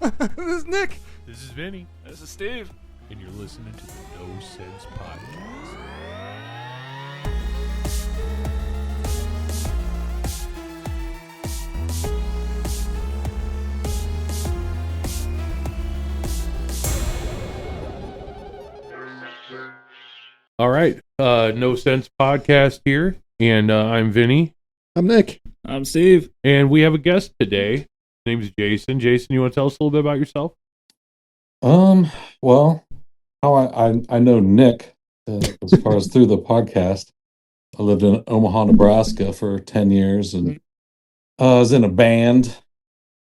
This is Nick. This is Vinny. This is Steve. And you're listening to the No Sense Podcast. All right. No Sense Podcast here. And I'm Vinny. I'm Nick. I'm Steve. And we have a guest today. His name's Jason. Jason, you want to tell us a little bit about yourself? Well, how I know Nick as far as through the podcast. I lived in Omaha, Nebraska for 10 years and I was in a band,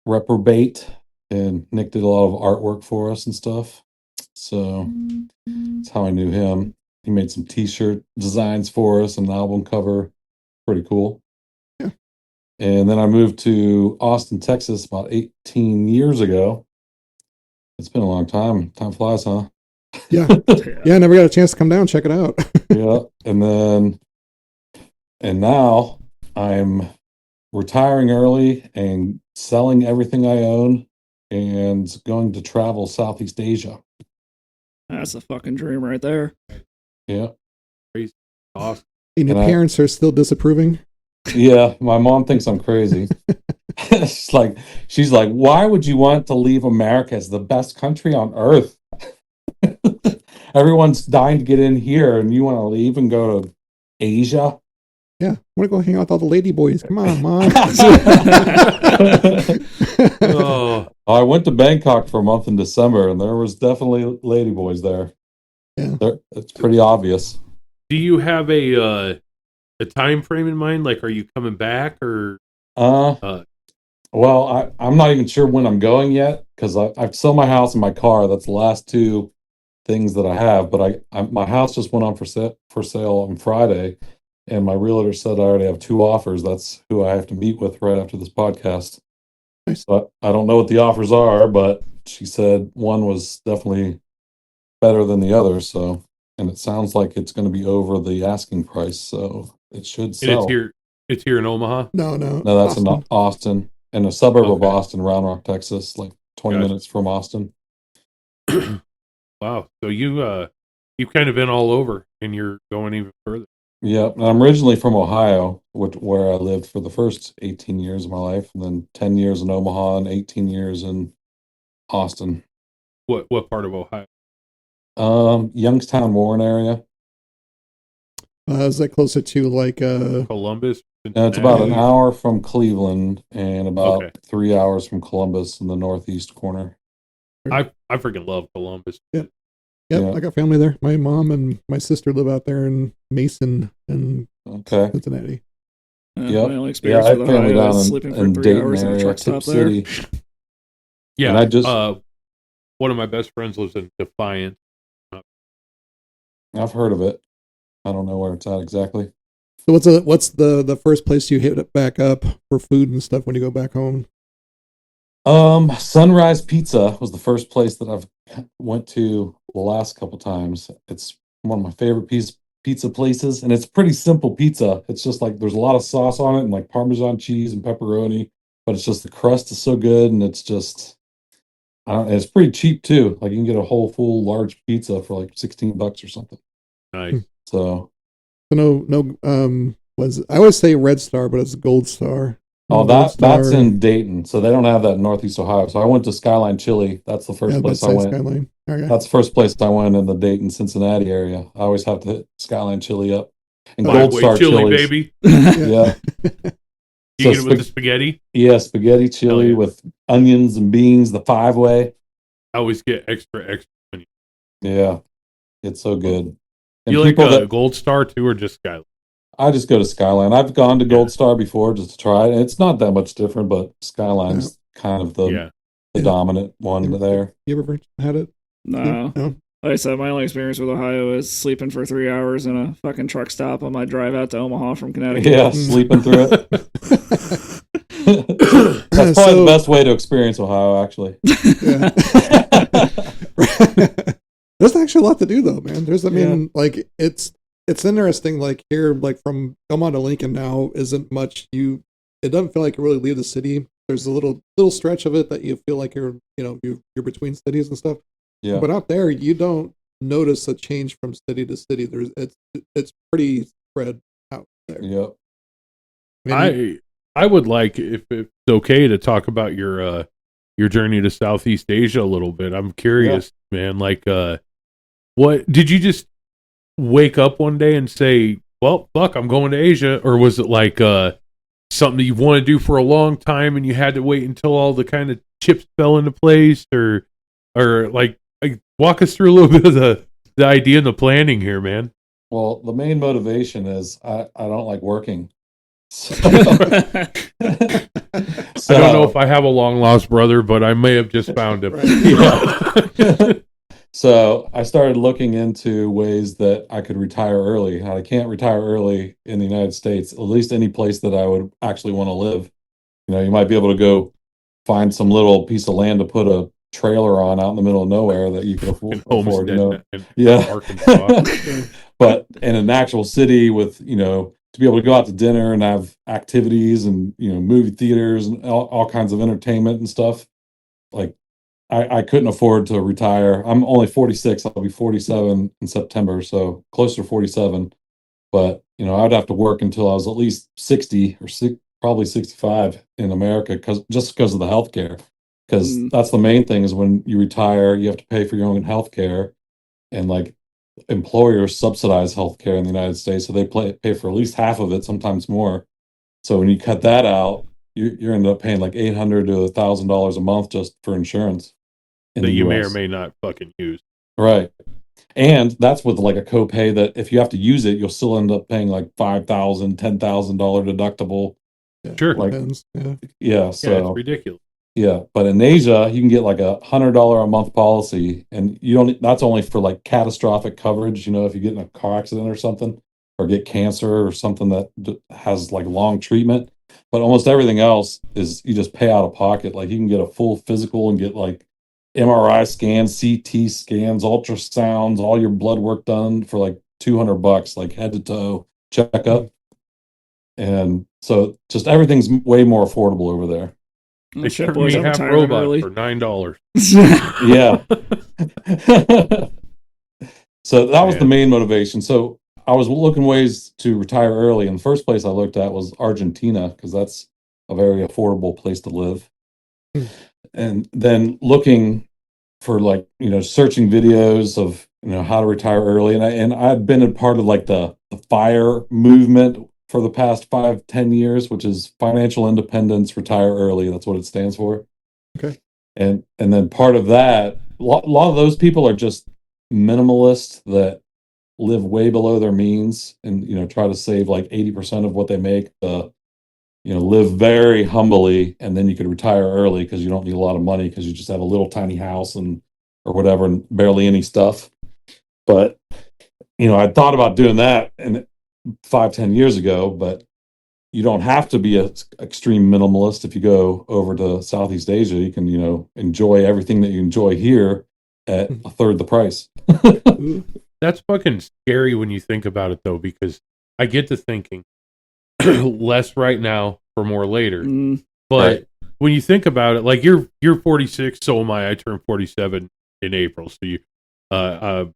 Reprobate, and Nick did a lot of artwork for us and stuff. So that's how I knew him. He made some t-shirt designs for us and an album cover. Pretty cool. Yeah. And then I moved to Austin, Texas about 18 years ago. It's been a long time. Time flies, huh? Yeah. Yeah, never got a chance to come down, check it out. Yeah. And now I'm retiring early and selling everything I own and going to travel Southeast Asia. That's a fucking dream right there. Yeah. Crazy. Awesome. And your parents are still disapproving? Yeah. My mom thinks I'm crazy. She's like, why would you want to leave America as the best country on earth? Everyone's dying to get in here and you want to leave and go to Asia? Yeah, I want to go hang out with all the lady boys. Come on, Mom. Oh, I went to Bangkok for a month in December and there was definitely lady boys there. Yeah. It's pretty obvious. do you have a time frame in mind? Like, are you coming back or? Well, I'm not even sure when I'm going yet because I've sold my house and my car. That's the last two things that I have. But my house just went on for sale on Friday, and my realtor said I already have two offers. That's who I have to meet with right after this podcast. Nice. So I don't know what the offers are, but she said one was definitely better than the other. So, and it sounds like it's going to be over the asking price, so it should And sell. it's here in Omaha. No, No, that's in Austin, in a suburb of Okay. Austin, Round Rock, Texas, like 20 Gotcha. minutes from Austin. Wow. So you've kind of been all over, and you're going even further. Yeah, and I'm originally from Ohio, where I lived for the first 18 years of my life, and then 10 years in Omaha and 18 years in Austin. What part of Ohio? Youngstown, Warren area. is that closer to like Columbus. It's about an hour from Cleveland and about Okay. 3 hours from Columbus in the northeast corner. I freaking love Columbus. Yep, Yeah. I got family there. My mom and my sister live out there in Mason and Okay. Cincinnati. Yep. My only Yeah, experience I with have family Ohio down is sleeping for in 3 Dayton hours in a area, truck Tip stop there. City. Yeah. And I just one of my best friends lives in Defiant. I've heard of it. I don't know where it's at exactly. So what's the first place you hit back up for food and stuff when you go back home? Sunrise Pizza was the first place that I've went to the last couple times. It's one of my favorite pizza places, and it's pretty simple pizza. It's just like there's a lot of sauce on it and like Parmesan cheese and pepperoni, but it's just the crust is so good, and it's just it's pretty cheap too. Like you can get a whole full large pizza for like $16 or something. Nice. So So I always say Red Star, but it's Gold Star. Gold that's Star. in Dayton, so they don't have that in Northeast Ohio. So I went to Skyline Chili. That's the first place I went. Skyline. Okay. That's the first place I went in the Dayton, Cincinnati area. I always have to hit Skyline Chili up. And Gold Lightweight Star chili, chilies. baby. Yeah. You get it with the spaghetti. Yeah, spaghetti chili Hell yeah. with onions and beans, the 5-way. I always get extra. Yeah. It's so good. And You like people Gold Star too, or just Skyline? I just go to Skyline. I've gone to Gold Star before just to try it. And it's not that much different, but Skyline's kind of the dominant one there. You ever had it? No. No. Like I said, my only experience with Ohio is sleeping for 3 hours in a fucking truck stop on my drive out to Omaha from Connecticut. Yeah, sleeping through it. That's probably the best way to experience Ohio, actually. Yeah. There's actually a lot to do though, man. Like it's interesting, like here, like from Omaha to Lincoln now isn't much. It doesn't feel like you really leave the city there's a little stretch of it that you feel like you're between cities and stuff. Yeah. But out there, you don't notice a change from city to city. It's pretty spread out there. Yep. I would like, if it's okay, to talk about your journey to Southeast Asia a little bit. I'm curious, man. Like, what did you just wake up one day and say, "Well, fuck, I'm going to Asia," or was it like something that you've wanted to do for a long time and you had to wait until all the kind of chips fell into place, or like walk us through a little bit of the idea and the planning here, man. Well, the main motivation is I don't like working. So, I don't know if I have a long lost brother, but I may have just found him. Yeah. So I started looking into ways that I could retire early. I can't retire early in the United States, at least any place that I would actually want to live. You might be able to go find some little piece of land to put a trailer on out in the middle of nowhere that you can afford. Yeah. Arkansas. But in an actual city with, to be able to go out to dinner and have activities and, movie theaters and all kinds of entertainment and stuff, like I couldn't afford to retire. I'm only 46. I'll be 47 in September, so closer to 47. But, I'd have to work until I was at least 60 or probably 65 in America just because of the health care. Because that's the main thing is when you retire, you have to pay for your own health care. And like employers subsidize health care in the United States, so they pay for at least half of it, sometimes more. So when you cut that out, you end up paying like $800 to $1,000 a month just for insurance that you may or may not fucking use. Right. And that's with like a copay that if you have to use it, you'll still end up paying like $5,000, $10,000 deductible. Sure. Like, yeah, so it's ridiculous. Yeah, but in Asia, you can get like $100 a month policy, and that's only for like catastrophic coverage. If you get in a car accident or something, or get cancer or something that has like long treatment. But almost everything else is you just pay out of pocket. Like you can get a full physical and get like MRI scans, CT scans, ultrasounds, all your blood work done for like $200, like head to toe checkup. And so just everything's way more affordable over there. They ship me half robot for $9. Yeah. So that was the main motivation. So I was looking ways to retire early. And the first place I looked at was Argentina, because that's a very affordable place to live. And then looking for like, searching videos of, how to retire early. And I've been a part of like the FIRE movement for the past 5-10 years, which is financial independence, retire early. That's what it stands for. Okay. And then part of that, a lot of those people are just minimalists that live way below their means and, try to save like 80% of what they make, live very humbly. And then you could retire early because you don't need a lot of money because you just have a little tiny house or whatever, and barely any stuff. But, I thought about doing that and 5-10 years ago, but you don't have to be an extreme minimalist. If you go over to Southeast Asia, you can, enjoy everything that you enjoy here at a third the price. That's fucking scary when you think about it, though, because I get to thinking less right now for more later. But when you think about it, like you're 46, so am I. I turned 47 in April, so you, I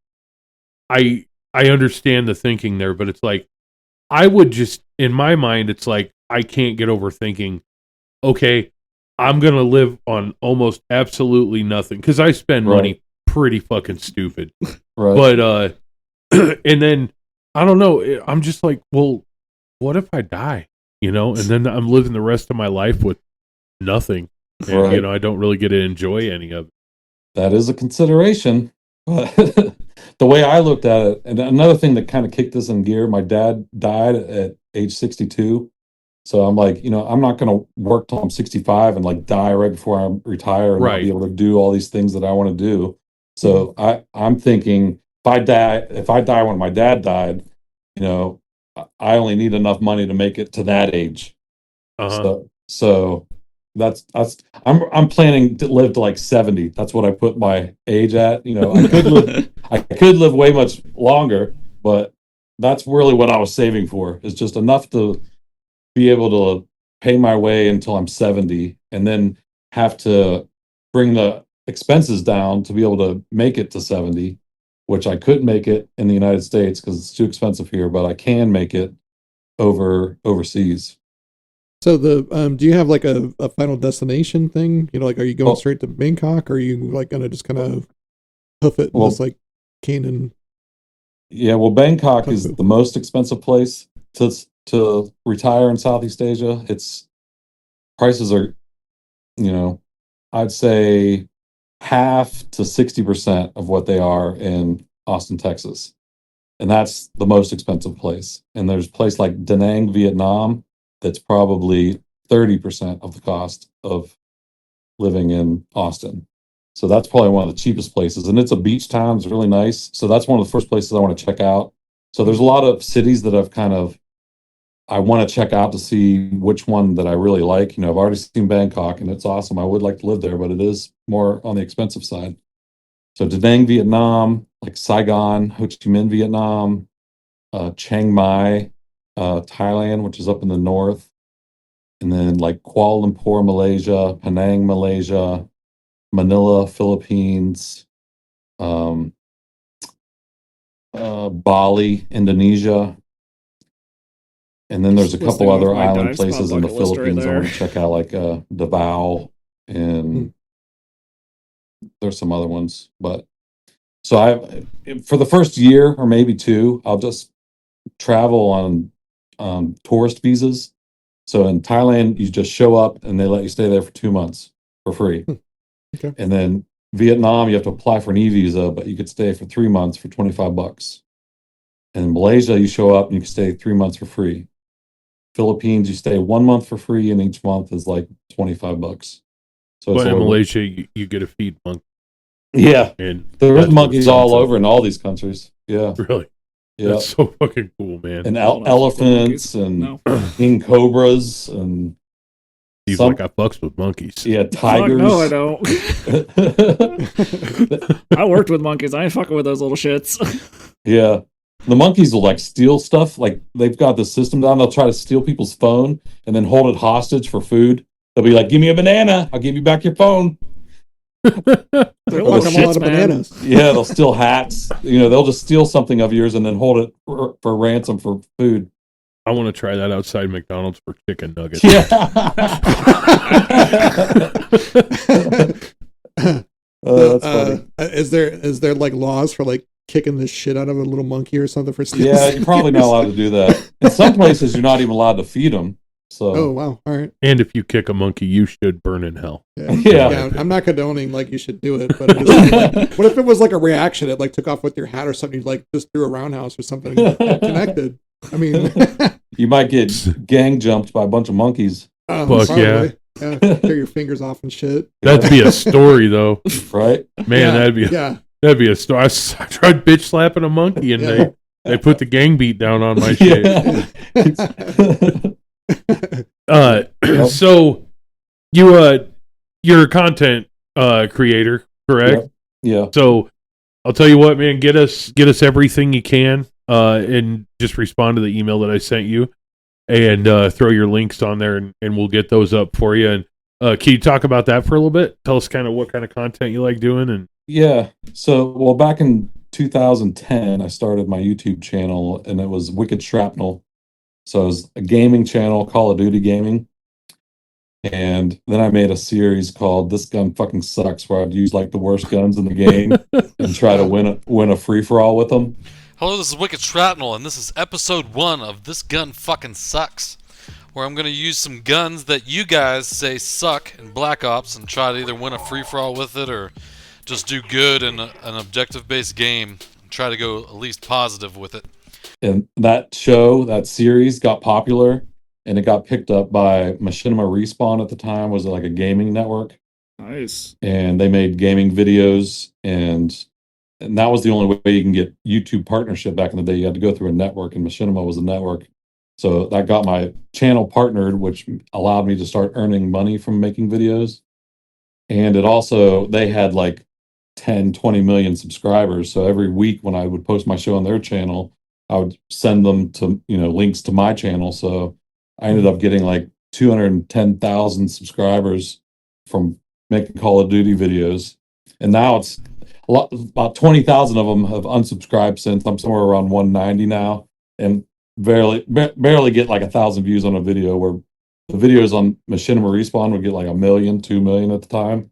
understand the thinking there, but it's like I would just, in my mind, it's like I can't get over thinking, okay, I'm gonna live on almost absolutely nothing because I spend money pretty fucking stupid. But and then I don't know. I'm just like, well, what if I die? And then I'm living the rest of my life with nothing, and I don't really get to enjoy any of it. That is a consideration. But the way I looked at it, and another thing that kind of kicked this in gear, my dad died at age 62. So I'm like, I'm not going to work till I'm 65 and like die right before I retire and not be able to do all these things that I want to do. So I'm thinking if I die when my dad died, I only need enough money to make it to that age. So that's I'm planning to live to like 70. That's what I put my age at. I could live way much longer, but that's really what I was saving for. Is just enough to be able to pay my way until I'm 70, and then have to bring the expenses down to be able to make it to 70, which I couldn't make it in the United States because it's too expensive here, but I can make it overseas. So do you have like a final destination thing? You know, like, are you going straight to Bangkok, or are you like gonna just kind of hoof it in this like Canaan? Yeah, well, Bangkok is the most expensive place to retire in Southeast Asia. Its prices are, I'd say half to 60% of what they are in Austin, Texas. And that's the most expensive place. And there's a place like Da Nang, Vietnam, that's probably 30% of the cost of living in Austin. So that's probably one of the cheapest places. And it's a beach town. It's really nice. So that's one of the first places I want to check out. So there's a lot of cities that I want to check out to see which one that I really like. I've already seen Bangkok and it's awesome. I would like to live there, but it is more on the expensive side. So Da Nang, Vietnam, like Saigon, Ho Chi Minh, Vietnam, Chiang Mai, Thailand, which is up in the north, and then like Kuala Lumpur, Malaysia, Penang, Malaysia, Manila, Philippines, Bali, Indonesia, and then there's a couple other island places in the Philippines I want to check out, like Davao, and there's some other ones. But so for the first year or maybe two, I'll just travel on tourist visas. So in Thailand, you just show up and they let you stay there for 2 months for free. Okay. And then Vietnam, you have to apply for an e-visa, but you could stay for 3 months for $25. And in Malaysia, you show up and you can stay 3 months for free. Philippines, you stay 1 month for free, and each month is like $25. So in Malaysia, you get to feed monkeys. Yeah, and there's monkeys all over in all these countries. Yeah, really. Yeah, that's so fucking cool, man. And elephants and king cobras and. He's like, I fucks with monkeys. Yeah, tigers. No, I don't. I worked with monkeys. I ain't fucking with those little shits. Yeah. The monkeys will like steal stuff. Like they've got the system down. They'll try to steal people's phone and then hold it hostage for food. They'll be like, give me a banana. I'll give you back your phone. They're like a lot of bananas. Yeah, they'll steal hats. They'll just steal something of yours and then hold it for ransom for food. I want to try that outside McDonald's for chicken nuggets. Yeah. That's funny. Is there like laws for like kicking the shit out of a little monkey or something for stealing? Yeah, you're probably not allowed to do that. In some places, you're not even allowed to feed them. So. Oh wow! All right. And if you kick a monkey, you should burn in hell. Yeah. I'm not condoning like you should do it, but what if it was like a reaction? It like took off with your hat or something. You like just threw a roundhouse or something connected. I mean, you might get gang jumped by a bunch of monkeys. Fuck yeah. Tear your fingers off and shit. That'd be a story, though. Right? Man, that'd be a story. I tried bitch slapping a monkey, and they put the gang beat down on my shit. So you're a content creator, correct? Yeah. So I'll tell you what, man, get us everything you can, and just respond to the email that I sent you, and throw your links on there, and we'll get those up for you. And can you talk about that for a little bit? Tell us kind of what kind of content you like doing. And so back in 2010, I started my YouTube channel, and it was Wicked Shrapnel. So it was a gaming channel, Call of Duty gaming. And then I made a series called This Gun Fucking Sucks, where I'd use like the worst guns in the game and try to win a free-for-all with them. Hello, this is Wicked Shrapnel, and this is episode 1 of This Gun Fucking Sucks, where I'm going to use some guns that you guys say suck in Black Ops and try to either win a free-for-all with it or just do good in an objective-based game and try to go at least positive with it. And that series got popular, and it got picked up by Machinima Respawn at the time, was like a gaming network. Nice. And they made gaming videos, and that was the only way you can get YouTube partnership back in the day. You had to go through a network, and Machinima was a network. So that got my channel partnered, which allowed me to start earning money from making videos. And they had like 10, 20 million subscribers. So every week when I would post my show on their channel, I would send them to, links to my channel. So I ended up getting like 210,000 subscribers from making Call of Duty videos, and now it's a lot. About 20,000 of them have unsubscribed since. I'm somewhere around 190 now, and barely get like 1,000 views on a video. Where the videos on Machinima Respawn would get like 1 million, 2 million at the time.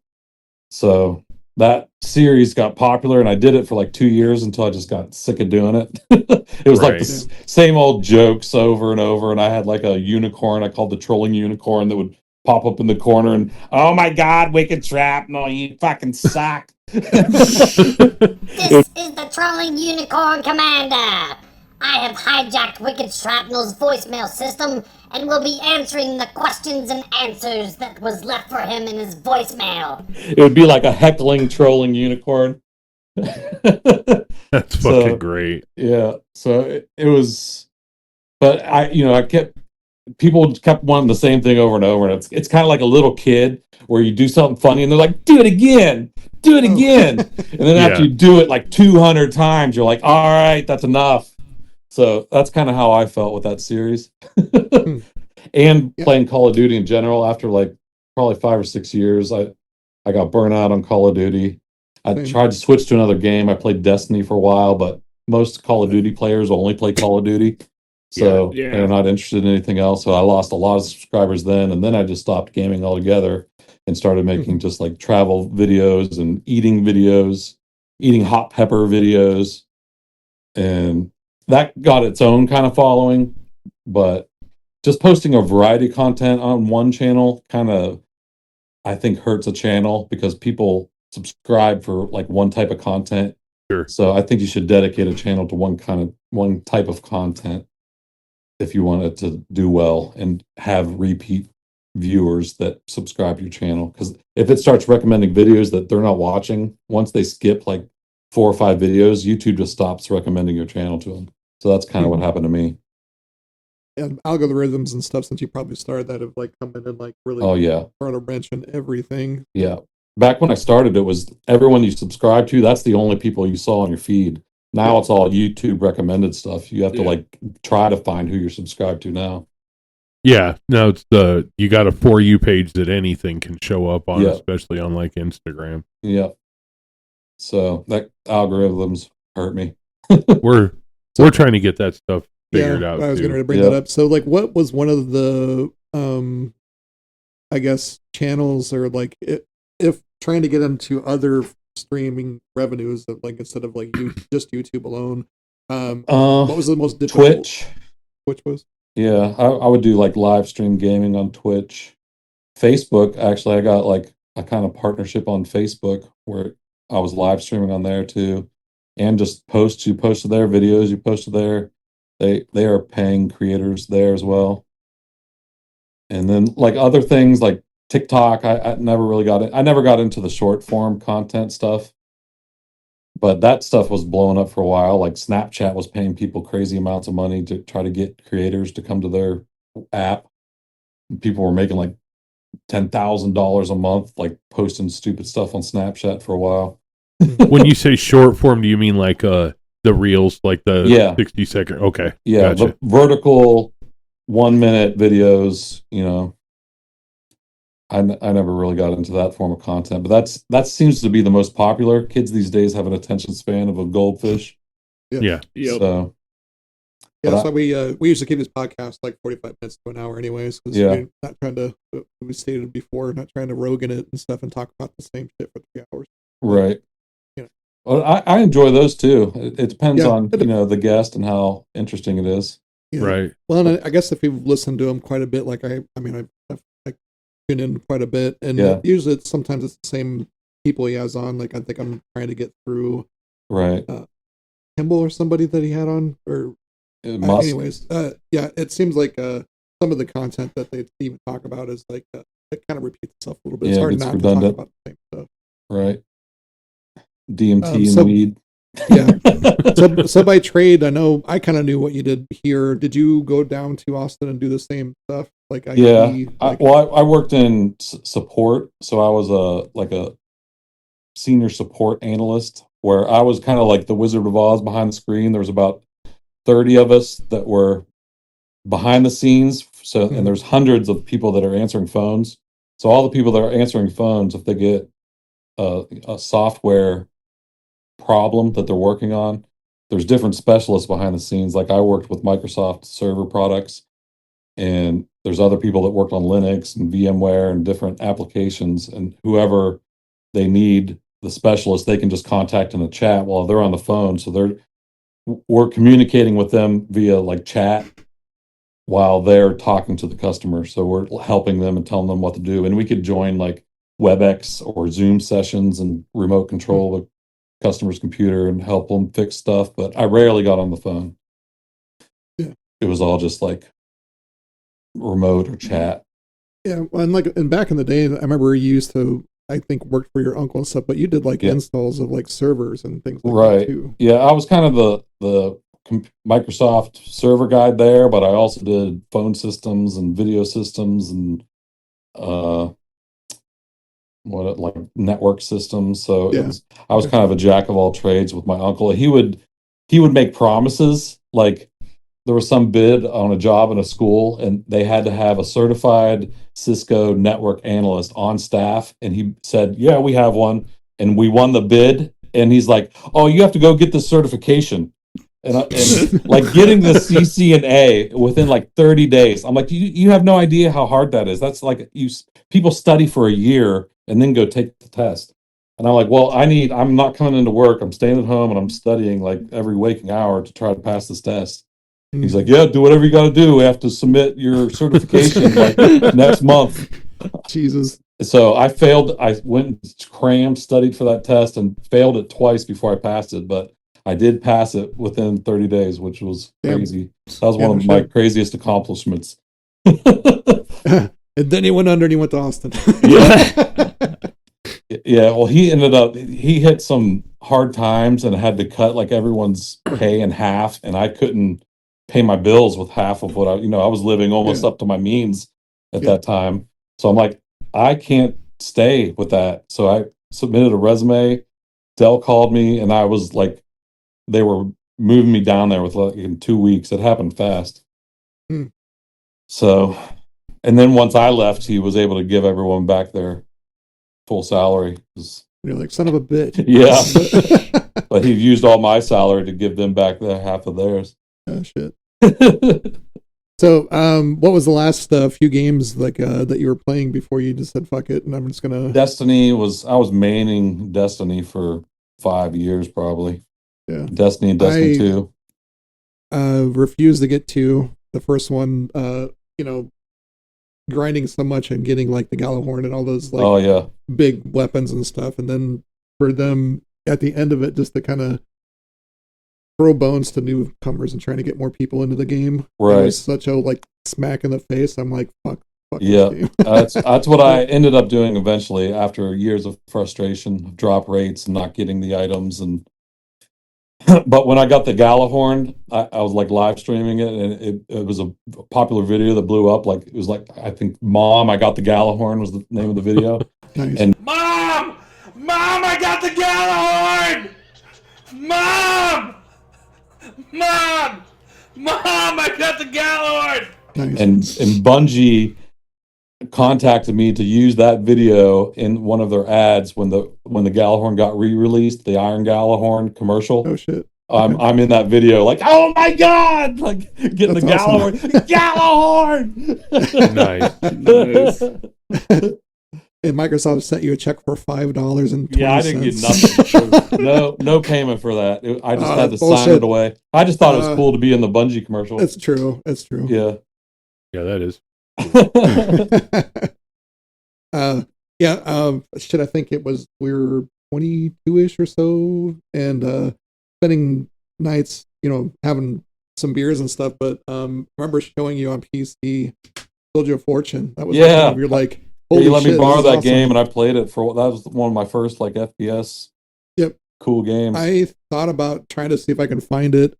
So that series got popular, and I did it for like 2 years until I just got sick of doing it. It was like Right. the same old jokes over and over, and I had like a unicorn I called the trolling unicorn that would pop up in the corner and, oh my god, Wicked Shrapnel, you fucking suck. This is the Trolling Unicorn Commander. I have hijacked Wicked Shrapnel's voicemail system and will be answering the questions and answers that was left for him in his voicemail. It would be like a heckling trolling unicorn. That's fucking great. Yeah, so it was, but people kept wanting the same thing over and over, and it's kind of like a little kid where you do something funny and they're like, do it again, and then after you do it like 200 times, you're like, all right, that's enough. So that's kind of how I felt with that series. And playing Call of Duty in general, after like probably 5 or 6 years, I got burnt out on Call of Duty. I tried to switch to another game. I played Destiny for a while, but most Call of Duty players only play Call of Duty. So they're not interested in anything else. So I lost a lot of subscribers then, and then I just stopped gaming altogether and started making just like travel videos and eating hot pepper videos. And that got its own kind of following, but just posting a variety of content on one channel kind of, I think, hurts a channel because people subscribe for like one type of content. Sure. So I think you should dedicate a channel to one type of content if you want it to do well and have repeat viewers that subscribe to your channel. Because if it starts recommending videos that they're not watching, once they skip like 4 or 5 videos, YouTube just stops recommending your channel to them. So that's kind of what happened to me. And algorithms and stuff, since you probably started that, have like come in and like really thrown a wrench in everything. Yeah. Back when I started, it was everyone you subscribe to, that's the only people you saw on your feed. Now it's all YouTube recommended stuff. You have to like try to find who you're subscribed to now. Yeah, no, it's you got a For You page that anything can show up on, especially on like Instagram. Yeah. So that algorithms hurt me. We're trying to get that stuff figured out. I was going to bring that up. So like, what was one of the I guess channels, or like if trying to get into other streaming revenues that like instead of like just YouTube alone, what was the most difficult? Twitch was? Yeah, I would do like live stream gaming on Twitch. Facebook, actually, I got like a kind of partnership on Facebook where I was live streaming on there too. And just you post to their videos, you post to their, they are paying creators there as well. And then like other things like TikTok, I never really got it. I never got into the short form content stuff. But that stuff was blowing up for a while. Like Snapchat was paying people crazy amounts of money to try to get creators to come to their app. People were making like $10,000 a month, like posting stupid stuff on Snapchat for a while. When you say short form, do you mean like the reels, like the 60-second? Okay. Yeah, gotcha. The vertical 1-minute videos, I never really got into that form of content, but that seems to be the most popular. Kids these days have an attention span of a goldfish. Yeah. Yep. So that's why we usually keep this podcast like 45 minutes to an hour anyways, because we're not trying to, we stated before, not trying to rogue in it and stuff and talk about the same shit for 3 hours. Right. Well, I enjoy those too. It depends on the guest and how interesting it is. Yeah. Right. Well, and I guess if you've listened to him quite a bit, like I tune in quite a bit, and usually sometimes it's the same people he has on. Like I think I'm trying to get through Kimball or somebody that he had on, or anyways, it seems like some of the content that they even talk about is like it kind of repeats itself a little bit. It's hard not redundant. To talk about the same stuff. Right. DMT and weed. Yeah. So by trade, I know I kind of knew what you did here. Did you go down to Austin and do the same stuff? Like I worked in support, so I was a senior support analyst, where I was kind of like the Wizard of Oz behind the screen. There was about 30 of us that were behind the scenes. So and there's hundreds of people that are answering phones. So all the people that are answering phones, if they get a software problem that they're working on, there's different specialists behind the scenes. Like I worked with Microsoft server products, and there's other people that worked on Linux and VMware and different applications, and whoever they need the specialist, they can just contact in a chat while they're on the phone. So we're communicating with them via like chat while they're talking to the customer. So we're helping them and telling them what to do. And we could join like WebEx or Zoom sessions and remote control the customer's computer and help them fix stuff. But I rarely got on the phone. Yeah. It was all just like remote or chat. Yeah. And back in the day, I remember you used to, I think, work for your uncle and stuff, but you did like installs of like servers and things like that too. Yeah. I was kind of the Microsoft server guy there, but I also did phone systems and video systems and like network systems. So I was kind of a jack of all trades with my uncle. He would make promises, like there was some bid on a job in a school and they had to have a certified Cisco network analyst on staff, and he said, yeah, we have one, and we won the bid, and he's like, oh, you have to go get this certification. And like getting the CCNA within like 30 days. I'm like, you have no idea how hard that is. That's like people study for a year and then go take the test. And I'm like, well, I'm not coming into work. I'm staying at home and I'm studying like every waking hour to try to pass this test. He's like, yeah, do whatever you got to do. We have to submit your certification like next month. Jesus. So I failed. I went and crammed, studied for that test, and failed it twice before I passed it. But I did pass it within 30 days, which was crazy. That was one of my craziest accomplishments. And then he went under and he went to Austin. Yeah. Well, he hit some hard times and had to cut like everyone's pay in half, and I couldn't pay my bills with half of what I was living almost up to my means at that time. So I'm like, I can't stay with that. So I submitted a resume. Dell called me, and I was like, they were moving me down there with like in 2 weeks. It happened fast. So, and then once I left, he was able to give everyone back their full salary. You're like, son of a bitch. Yeah. But he used all my salary to give them back the half of theirs. Oh shit. So, what was the last few games like that you were playing before you just said fuck it and I'm just gonna? I was maining Destiny for 5 years probably. Yeah. Destiny and Destiny 2. Refused to get to the first one. Grinding so much and getting like the Gallahorn and all those like big weapons and stuff, and then for them at the end of it just to kind of throw bones to newcomers and trying to get more people into the game. Right. It was such a like smack in the face. I'm like, fuck yeah. That's what I ended up doing eventually after years of frustration, drop rates and not getting the items. And but when I got the Gallahorn, I was like live streaming it, and it was a popular video that blew up. Like it was like, I think Mom, I got the Gallahorn was the name of the video. Nice. And Mom, I got the Gallahorn. Mom, I got the Gallahorn. Nice. And Bungie contacted me to use that video in one of their ads when the Gallahorn got re-released, the Iron Gallahorn commercial. Oh shit. I'm in that video like, oh my god, like getting That's the awesome. Gallahorn. Nice. And Microsoft sent you a check for $5 and 20 I didn't get nothing. No payment for that. I just had to sign it away. I just thought it was cool to be in the Bungie commercial. It's true. Yeah. Yeah, that is. Shit, I think it was we were 22-ish or so, and spending nights, having some beers and stuff. But remember showing you on PC, Build Your Fortune. That was you're like, holy you let shit, me borrow that awesome. game, and I played it that was one of my first like FPS. Yep. Cool games. I thought about trying to see if I can find it.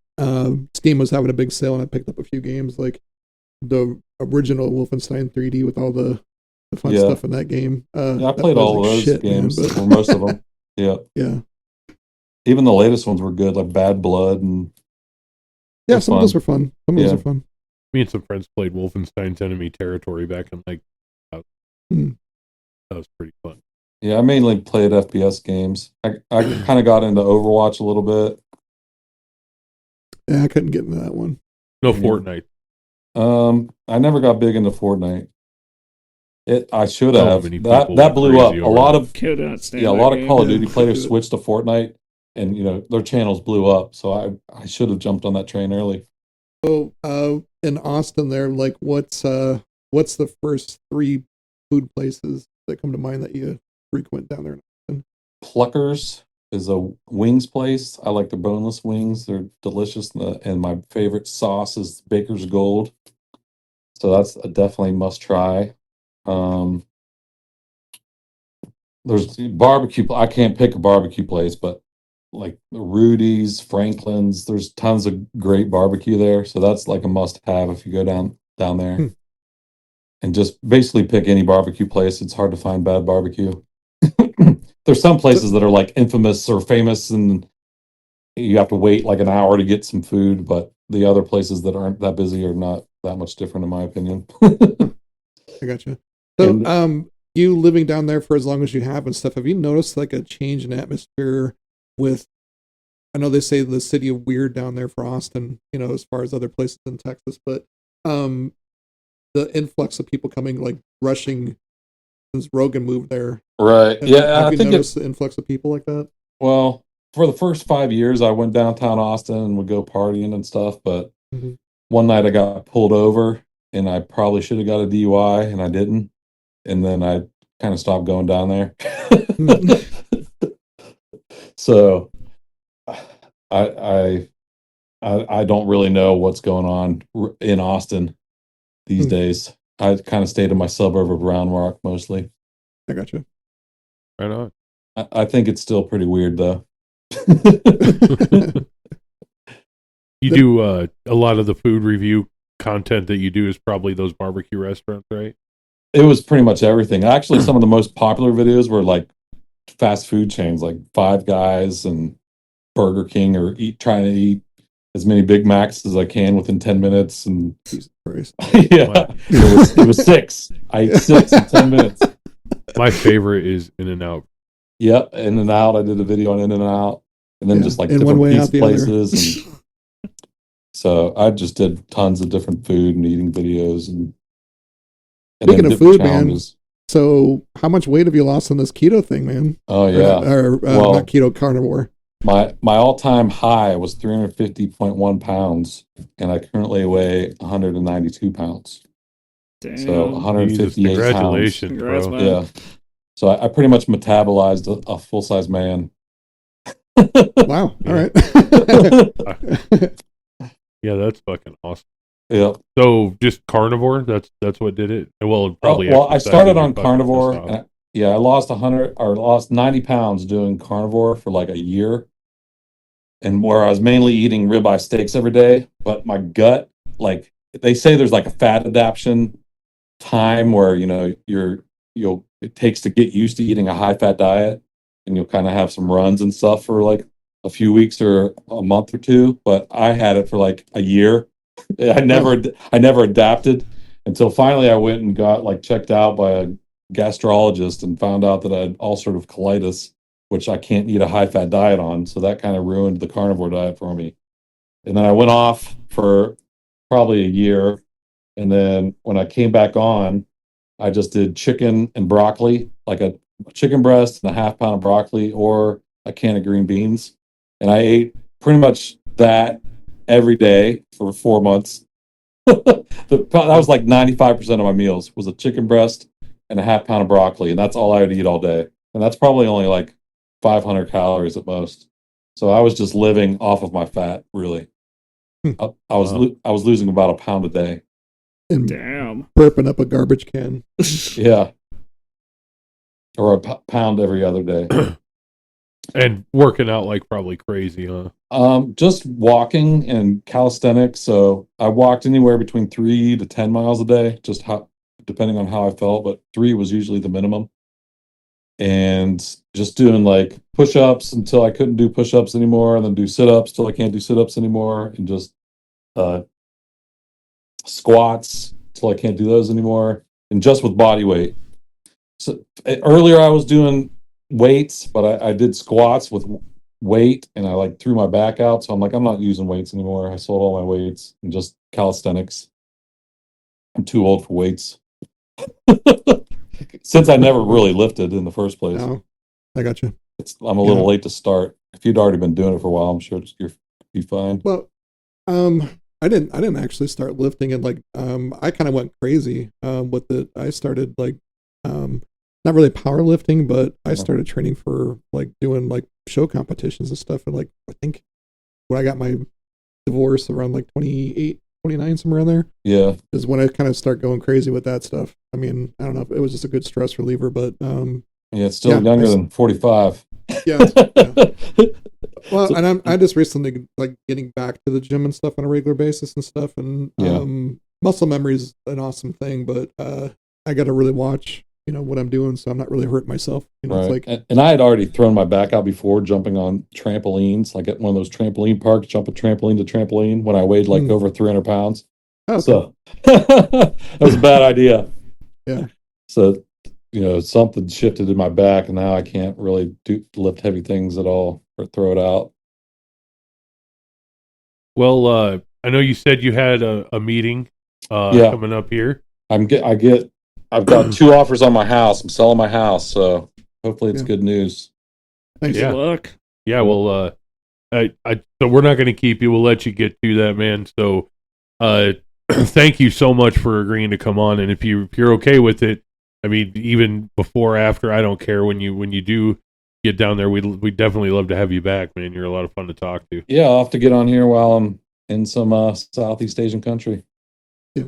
Steam was having a big sale, and I picked up a few games like the original Wolfenstein 3D with all the fun stuff in that game. I played all of those games, or most of them. Yeah. Yeah. Even the latest ones were good, like Bad Blood and. Yeah, some of those were fun. Those are fun. Me and some friends played Wolfenstein's Enemy Territory back in like That was pretty fun. Yeah, I mainly played FPS games. I kind of got into Overwatch a little bit. Yeah, I couldn't get into that one. No Yeah. Fortnite. I never got big into Fortnite. I should So have. many That people that went blew up. crazy A over lot that. of Could not stand yeah, a that lot of game. Call of Yeah, Duty I players do it. switched to Fortnite, and their channels blew up. So I should have jumped on that train early. So, in Austin, there, like, what's the first 3 food places that come to mind that you frequent down there in Austin? Pluckers is a wings place. I like the boneless wings. They're delicious, and my favorite sauce is Baker's Gold. So that's a definitely must try. There's barbecue. I can't pick a barbecue place, but like Rudy's, Franklin's, there's tons of great barbecue there. So that's like a must have if you go down there. Hmm. And just basically pick any barbecue place. It's hard to find bad barbecue. There's some places that are like infamous or famous, and you have to wait like an hour to get some food, but the other places that aren't that busy are not that much different, in my opinion. I gotcha. So, And you living down there for as long as you have and stuff, have you noticed like a change in atmosphere with? I know they say the city of weird down there for Austin, as far as other places in Texas, but the influx of people coming, like rushing since Rogan moved there. right, yeah, Have I you think noticed the influx of people like that? well, for the first 5 years, I went downtown Austin and would go partying and stuff. But Mm-hmm. one night I got pulled over, and I probably should have got a DUI, and I didn't. And then I kind of stopped going down there. So I I don't really know what's going on in Austin these Hmm. days. I kind of stayed in my suburb of Round Rock mostly. I gotcha. Right on. I think it's still pretty weird though. You do a lot of the food review content that you do is probably those barbecue restaurants, right? It was pretty much everything. Actually, some of the most popular videos were like fast food chains like Five Guys and Burger King, or trying to eat as many Big Macs as I can within 10 minutes. And Jesus Christ. yeah, Wow. it was 6. I ate 6 in 10 minutes. My favorite is In-N-Out. Yep, In and Out. I did a video on In and Out, and then Yeah, just like in different one way, out pizza the other. places. And so I just did tons of different food and eating videos, and Speaking then of different food, man, challenges. so how much weight have you lost on this keto thing, man? Oh Or yeah. not, Well, not keto, carnivore. my all-time high was 350.1 pounds, and I currently weigh 192 pounds. Damn. So Jesus, 158 pounds. congratulations, Congrats, bro. man. Yeah. So I pretty much metabolized a full-size man. Wow. Yeah. All right. Yeah, that's fucking awesome. Yeah. So just carnivore, that's what did it? Well, probably Well, I exercise started if you're on fucking carnivore. pissed off. And I lost 90 pounds doing carnivore for like a year, and where I was mainly eating ribeye steaks every day. But my gut, like they say, there's like a fat adaptation time where it takes to get used to eating a high fat diet, and you'll kind of have some runs and stuff for like a few weeks or a month or two. But I had it for like a year. I never adapted until finally I went and got like checked out by a gastrologist and found out that I had ulcerative colitis, which I can't eat a high fat diet on. So that kind of ruined the carnivore diet for me. And then I went off for probably a year. And then when I came back on, I just did chicken and broccoli, like a chicken breast and a half pound of broccoli or a can of green beans. And I ate pretty much that every day for 4 months. That was like 95% of my meals was a chicken breast and a half pound of broccoli. And that's all I would eat all day. And that's probably only like 500 calories at most. So I was just living off of my fat, really. I was losing about a pound a day. And Damn. burping up a garbage can. Yeah. Or a pound every other day. And working out like probably crazy, huh? Just walking and calisthenics. So I walked anywhere between 3 to 10 miles a day, just depending on how I felt, but 3 was usually the minimum. And just doing like push-ups until I couldn't do push-ups anymore, and then do sit-ups till I can't do sit-ups anymore, and just squats till I can't do those anymore, and just with body weight. So earlier I was doing weights, but I did squats with weight, and I like threw my back out. So I'm like, I'm not using weights anymore. I sold all my weights and just calisthenics. I'm too old for weights. Since I never really lifted in the first place. No, I got you. I'm a little late to start. If you'd already been doing it for a while, I'm sure you'd be fine. Well, I didn't actually start lifting, and like I kind of went crazy with it. I started like not really powerlifting, but I started training for like doing like show competitions and stuff. And like I think when I got my divorce around like 28, 29, somewhere in there, yeah, is when I kind of start going crazy with that stuff. I mean, I don't know if it was just a good stress reliever, but yeah, it's still younger than 45. Yeah. Well, and I just recently like getting back to the gym and stuff on a regular basis and stuff, and muscle memory is an awesome thing, but I got to really watch, what I'm doing, so I'm not really hurting myself. It's like, and I had already thrown my back out before jumping on trampolines, like at one of those trampoline parks, jumping trampoline to trampoline when I weighed like over 300 pounds. Okay. So that was a bad idea. Yeah. So something shifted in my back, and now I can't really lift heavy things at all or throw it out. Well, I know you said you had a meeting coming up here. I've got 2 offers on my house. I'm selling my house, so hopefully it's good news. Thanks. Good luck. Yeah, well, so we're not going to keep you. We'll let you get to that, man. So, thank you so much for agreeing to come on. And if you're okay with it, I mean, even before, after, I don't care. When you do get down there, we definitely love to have you back, man. You're a lot of fun to talk to. Yeah, I'll have to get on here while I'm in some Southeast Asian country. Yeah.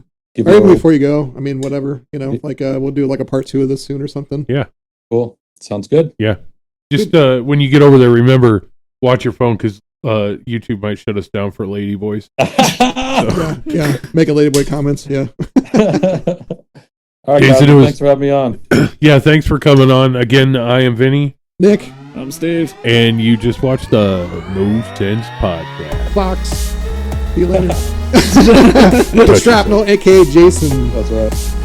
Or even before you go, I mean, whatever, like we'll do like a part 2 of this soon or something. Yeah. Cool. Sounds good. Yeah. Just when you get over there, remember, watch your phone, because YouTube might shut us down for lady boys. Yeah. Make a ladyboy comments. Yeah. All right, guys, thanks for having me on. Yeah, thanks for coming on. Again, I am Vinny. Nick. I'm Steve. And you just watched the No Sense Podcast. Fox. See you later. Shrapnel, a.k.a. Jason. That's right.